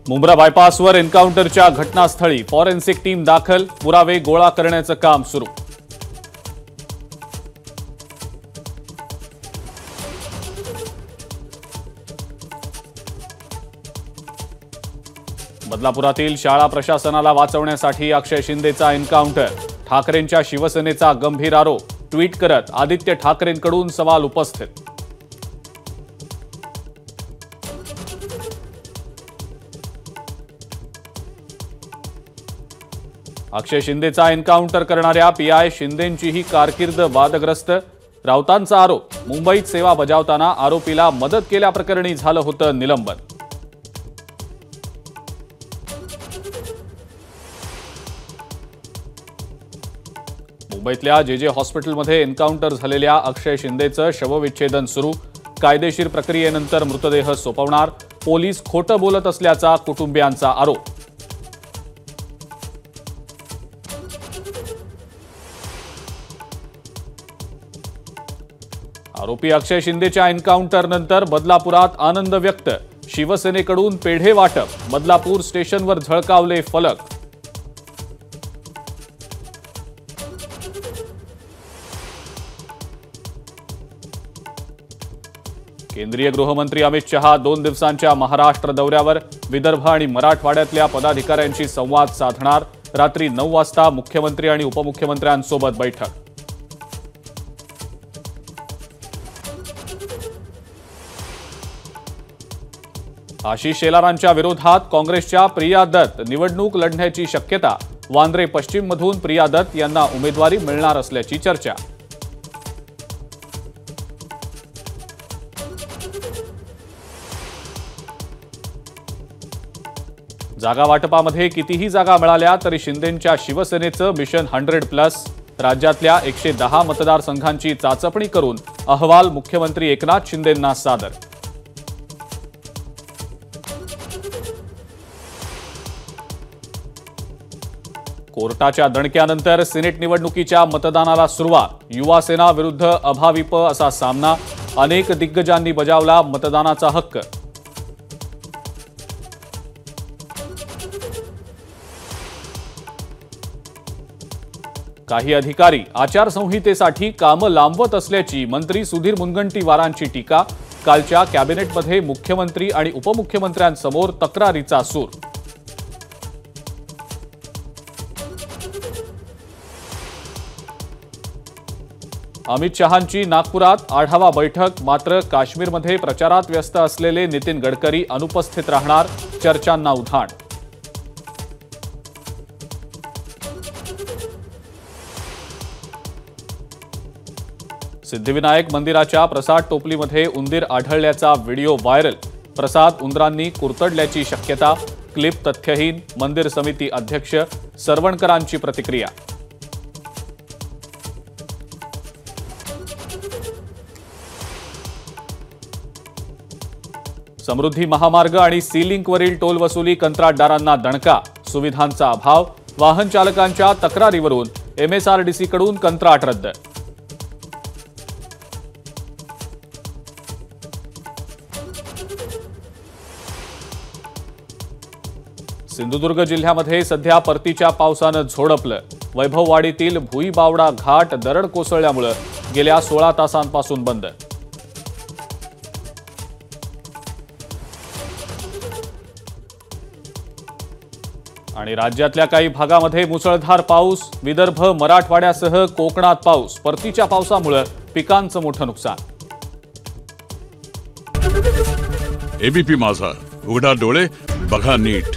मुंब्रा बायपासवर एन्काउंटरच्या घटनास्थळी forensic team दाखल, पुरावे गोळा करण्याचं काम सुरू। बदलापुरातील शाळा प्रशासनाला वाचवण्यासाठी अक्षय शिंदेचा एन्काउंटर, ठाकरेंच्या शिवसेनेचा गंभीर आरोप, ट्विट करत आदित्य ठाकरेंकडून सवाल उपस्थित। अक्षय शिंदेचा एन्काउंटर करणाऱ्या पीआय शिंदेंचीही कारकीर्द वादग्रस्त, राऊतांचा आरोप, मुंबईत सेवा बजावताना आरोपीला मदत केल्याप्रकरणी झालं होतं निलंबन। मुंबईतल्या जेजे हॉस्पिटलमध्ये एन्काउंटर झालेल्या अक्षय शिंदेचं शवविच्छेदन सुरू, कायदेशीर प्रक्रियेनंतर मृतदेह सोपवणार, पोलीस खोटं बोलत असल्याचा कुटुंबियांचा आरोप। आरोपी अक्षय शिंदेच्या एन्काउंटरनंतर बदलापुरात आनंद व्यक्त, शिवसेनेकडून पेढे वाटप, बदलापूर स्टेशनवर झळकावले फलक। केंद्रीय गृहमंत्री अमित शहा 2 दिवसांच्या महाराष्ट्र दौऱ्यावर, विदर्भ आणि मराठवाड्यातल्या पदाधिकाऱ्यांशी संवाद साधणार, रात्री 9 वाजता मुख्यमंत्री आणि उपमुख्यमंत्र्यांसोबत बैठक। आशिष शेलारांच्या विरोधात काँग्रेसच्या प्रिया दत्त निवडणूक लढण्याची शक्यता, वांद्रे पश्चिममधून प्रिया दत्त यांना उमेदवारी मिळणार असल्याची चर्चा। जागा वाटपामध्ये कितीही जागा मिळाल्या तरी शिंदेंच्या शिवसेनेचं मिशन 100+, राज्यातल्या 110 मतदारसंघांची चाचपणी करून अहवाल मुख्यमंत्री एकनाथ शिंदेंना सादर। कोर्टाच्या दणक्यानंतर सिनेट निवडणुकीच्या मतदानाला सुरुवात, युवा सेना विरुद्ध अभाविप असा सामना, अनेक दिग्गजांनी बजावला मतदानाचा हक्क। काही अधिकारी आचारसंहितेसाठी कामं लांबवत असल्याची मंत्री सुधीर मुनगंटीवारांची टीका, कालच्या कॅबिनेटमध्ये मुख्यमंत्री आणि उपमुख्यमंत्र्यांसमोर तक्रारीचा सूर। अमित शहांची नागपुरात आढावा बैठक, मात्र काश्मीरमध्ये प्रचारात व्यस्त असलेले नितीन गडकरी अनुपस्थित राहणार, चर्चांना उधाण। सिद्धिविनायक मंदिराच्या प्रसाद टोपलीमध्ये उंदीर आढळल्याचा व्हिडिओ व्हायरल, प्रसाद उंदरांनी कुरतडल्याची शक्यता, क्लिप तथ्यहीन, मंदिर समिती अध्यक्ष सरवणकरांची प्रतिक्रिया। समृद्धी महामार्ग आणि सी लिंकवरील टोल वसुली कंत्राटदारांना दणका, सुविधांचा अभाव, वाहन चालकांच्या तक्रारीवरून एमएसआरडीसीकडून कंत्राट रद्द। सिंधुदुर्ग जिल्ह्यामध्ये सध्या परतीच्या पावसानं झोडपलं, वैभववाडीतील भुईबावडा घाट दरड कोसळल्यामुळे गेल्या 16 तासांपासून बंद। आणि राज्यातल्या काही भागामध्ये मुसळधार पाऊस, विदर्भ मराठवाड्यासह कोकणात पाऊस, परतीच्या पावसामुळे पिकांचं मोठं नुकसान। एबीपी माझा, उघडा डोळे बघा नीट।